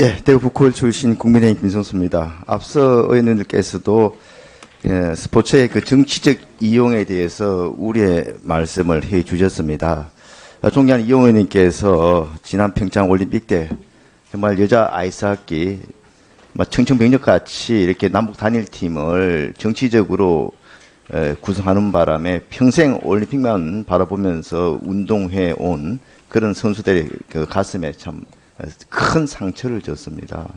예, 대구 북구을 출신 국민의힘 김성수입니다. 앞서 의원님들께서도 스포츠의 그 정치적 이용에 대해서 우려의 말씀을 해 주셨습니다. 존경하는 이 의원님께서 지난 평창 올림픽 때 정말 여자 아이스하키 청천벽력같이 이렇게 남북 단일팀을 정치적으로 구성하는 바람에 평생 올림픽만 바라보면서 운동해 온 그런 선수들의 그 가슴에 참 큰 상처를 줬습니다.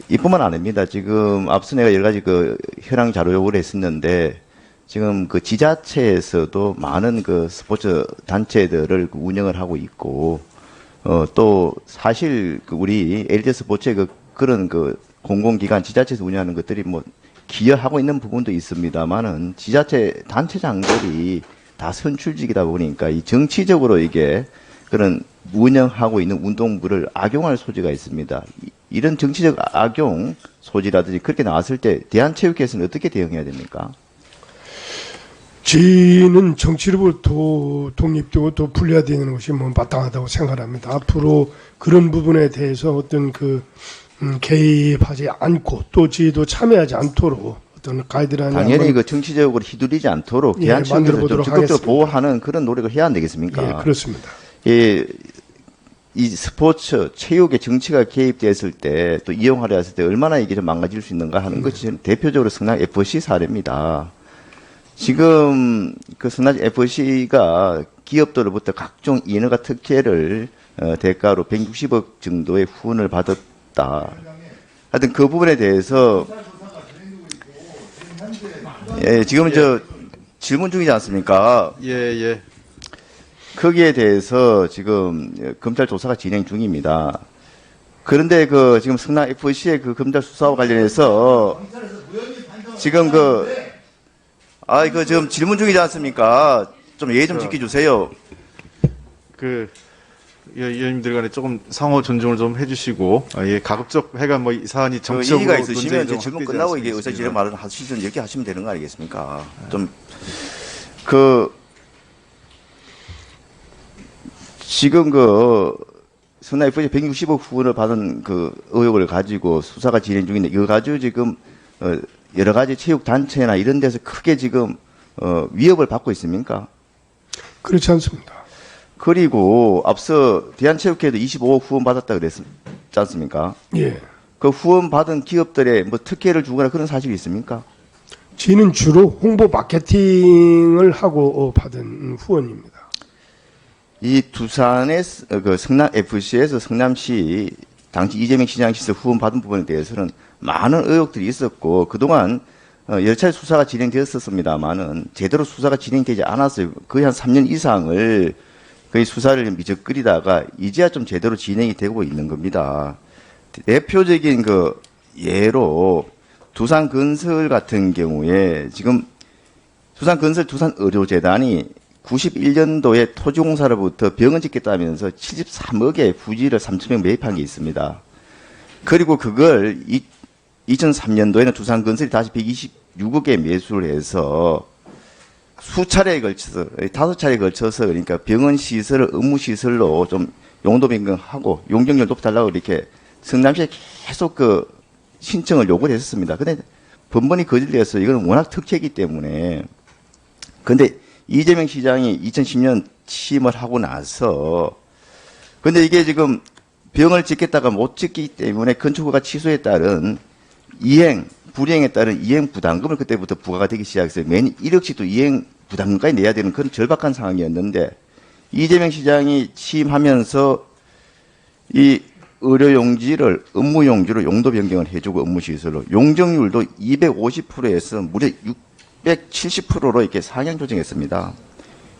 이뿐만 아닙니다. 지금 앞서 내가 여러 가지 그 현황 자료 요구를 했었는데 지금 그 지자체에서도 많은 그 스포츠 단체들을 운영을 하고 있고 또 사실 그 우리 LG 스포츠의 그런 그 공공기관 지자체에서 운영하는 것들이 뭐 기여하고 있는 부분도 있습니다만은 지자체 단체장들이 다 선출직이다 보니까 이 정치적으로 이게 그런 운영하고 있는 운동부를 악용할 소지가 있습니다. 이런 정치적 악용 소지라든지 그렇게 나왔을 때 대한체육회에서는 어떻게 대응해야 됩니까? 저희는 정치로부터 독립되고 또 분리되는 것이 뭐 마땅하다고 생각합니다. 앞으로 그런 부분에 대해서 어떤 개입하지 않고 또 저희도 참여하지 않도록 어떤 가이드라인을 당연히 그 정치적으로 휘둘리지 않도록 대한체육회에서 좀 적극적으로 보호하는 그런 노력을 해야 안 되겠습니까? 예, 그렇습니다. 예, 이 스포츠, 체육에 정치가 개입됐을 때 또 이용하려 했을 때 얼마나 이게 좀 망가질 수 있는가 하는 것이 대표적으로 성남 FC 사례입니다. 지금 그 성남 FC가 기업들로부터 각종 인허가 특혜를 대가로 160억 정도의 후원을 받았다. 하여튼 그 부분에 대해서 예, 지금 저 질문 중이지 않습니까? 예. 거기에 대해서 지금 검찰 조사가 진행 중입니다. 그런데 그 지금 성남 FC의 그 검찰 수사와 관련해서 지금 지금 질문 중이지 않습니까? 좀 예의 좀 지켜주세요. 의원님들 간에 조금 상호 존중을 좀 해주시고, 가급적 해가 뭐 이 사안이 정치적으로 이의가 있으시면 좀 질문 확대되지 끝나고 이게 않습니까? 의사진행 말을 하시든 이렇게 하시면 되는 거 아니겠습니까? 지금 성남 FC 160억 후원을 받은 그 의혹을 가지고 수사가 진행 중인데 이거 가지고 지금 여러 가지 체육 단체나 이런 데서 크게 지금 위협을 받고 있습니까? 그렇지 않습니다. 그리고 앞서 대한체육회도 25억 후원 받았다 그랬지 않습니까? 예. 그 후원 받은 기업들에 뭐 특혜를 주거나 그런 사실이 있습니까? 저희는 주로 홍보 마케팅을 하고 받은 후원입니다. 이 두산의 그 성남 FC에서 성남시 당시 이재명 시장시에서 후원 받은 부분에 대해서는 많은 의혹들이 있었고 그동안 여러 차례 수사가 진행되었었습니다만은 제대로 수사가 진행되지 않았어요. 거의 한 3년 이상을 거의 수사를 미적거리다가 이제야 좀 제대로 진행이 되고 있는 겁니다. 대표적인 그 예로 두산건설 같은 경우에 지금 두산건설 두산의료재단이 91년도에 토지공사로부터 병원 짓겠다면서 73억의 부지를 3,000명 매입한 게 있습니다. 그리고 그걸 2003년도에는 두산건설이 다시 126억에 매수를 해서 수차례에 걸쳐서 5차례에 걸쳐서 그러니까 병원 시설을 의무시설로 좀 용도 변경하고 용적률 높여달라고 이렇게 성남시에 계속 그 신청을 요구를 했었습니다. 근데 번번이 거절돼서 이거는 워낙 특혜이기 때문에 근데 이재명 시장이 2010년 취임을 하고 나서 근데 이게 지금 병을 짓겠다가 못 짓기 때문에 건축허가 취소에 따른 불이행에 따른 이행 부담금을 그때부터 부과가 되기 시작했어요. 매년 1억씩 또 이행 부담금까지 내야 되는 그런 절박한 상황이었는데 이재명 시장이 취임하면서 이 의료용지를 업무용지로 용도 변경을 해주고 업무시설로 용적률도 250%에서 무려 670%로 이렇게 상향 조정했습니다.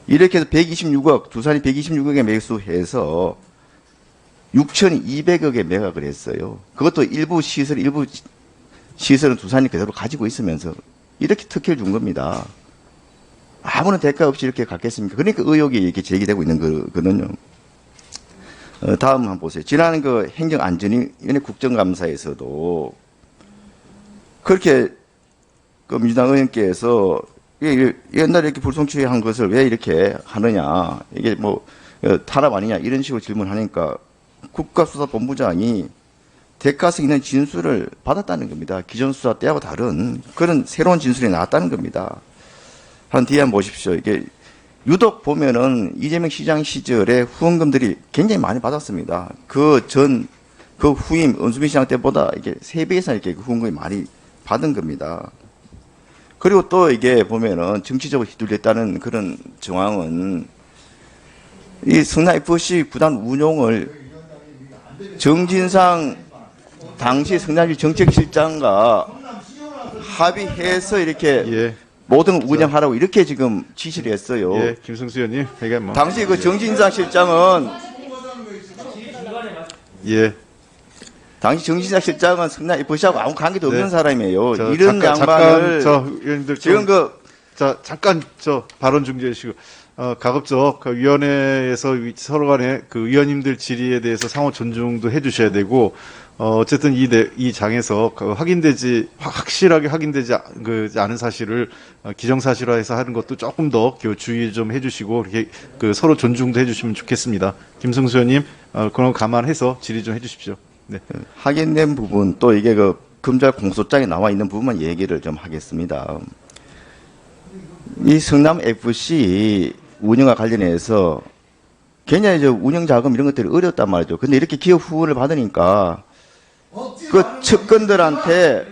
이렇게 해서 126억, 두산이 126억에 매수해서 6,200억에 매각을 했어요. 그것도 일부 시설은 두산이 그대로 가지고 있으면서 이렇게 특혜를 준 겁니다. 아무런 대가 없이 이렇게 갖겠습니까? 그러니까 의혹이 이렇게 제기되고 있는 거거든요. 다음 한번 보세요. 지난 그 행정안전위원회 국정감사에서도 그렇게 그 민주당 의원께서 옛날에 이렇게 불송치한 것을 왜 이렇게 하느냐, 이게 뭐 탄압 아니냐 이런 식으로 질문하니까 국가수사본부장이 대가성 있는 진술을 받았다는 겁니다. 기존 수사 때하고 다른 그런 새로운 진술이 나왔다는 겁니다. 한 뒤에 한번 보십시오. 이게 유독 보면은 이재명 시장 시절에 후원금들이 굉장히 많이 받았습니다. 그 후임 은수미 시장 때보다 이게 3배 이상 이렇게 후원금이 많이 받은 겁니다. 그리고 또 이게 보면은 정치적으로 휘둘렸다는 그런 정황은 이 성남 FC 구단 운용을 정진상 당시 성남시 정책실장과 합의해서 이렇게 예, 모든 운영하라고 이렇게 지금 지시를 했어요. 예, 김승수 의원님, 그러니까 뭐, 당시 그 정진상 실장은 예, 당시 정진상 실장은 성남 FC하고 아무 관계도 없는 네. 사람이에요. 저 이런 양반을 저 의원님들 지금 자, 잠깐 저 발언 중지해 주시고, 가급적 그 위원회에서 서로 간에 그 의원님들 질의에 대해서 상호 존중도 해 주셔야 되고, 어쨌든 이 장에서 그 확실하게 확인되지 않은 사실을 기정사실화해서 하는 것도 조금 더 주의 좀 해 주시고, 이렇게 그 서로 존중도 해 주시면 좋겠습니다. 김승수 의원님, 그런 거 감안해서 질의 좀 해 주십시오. 네. 확인된 부분 또 이게 그 검찰 공소장에 나와 있는 부분만 얘기를 좀 하겠습니다. 이 성남 FC 운영과 관련해서 굉장히 운영 자금 이런 것들이 어렵단 말이죠. 근데 이렇게 기업 후원을 받으니까 그 측근들한테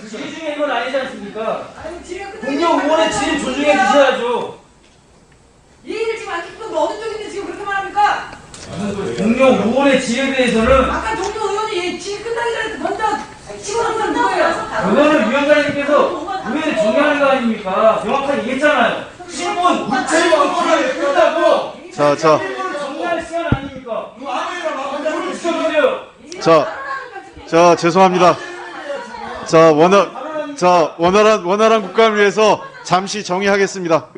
질의 중에 이건 아니지 않습니까? 공정 의원의 질의 조중해 주셔야죠. 이 얘기를 지금 안 듣고 뭐 어느 쪽인데 지금 그렇게 말합니까? 공정 의원의 질에 대해서는 아까 동료 의원이 질 끝나기 전에 먼저 집어넣은 건 누구예요? 그거는 위원장님께서 의회를 정리하는 거 아닙니까? 명확하게 얘기했잖아요. 10분 우체국 기간이 끝나고 자, 정리할 시간 아닙니까? 한번 지켜보세요. 자, 죄송합니다. 자, 원활한 국감을 위해서 잠시 정의하겠습니다.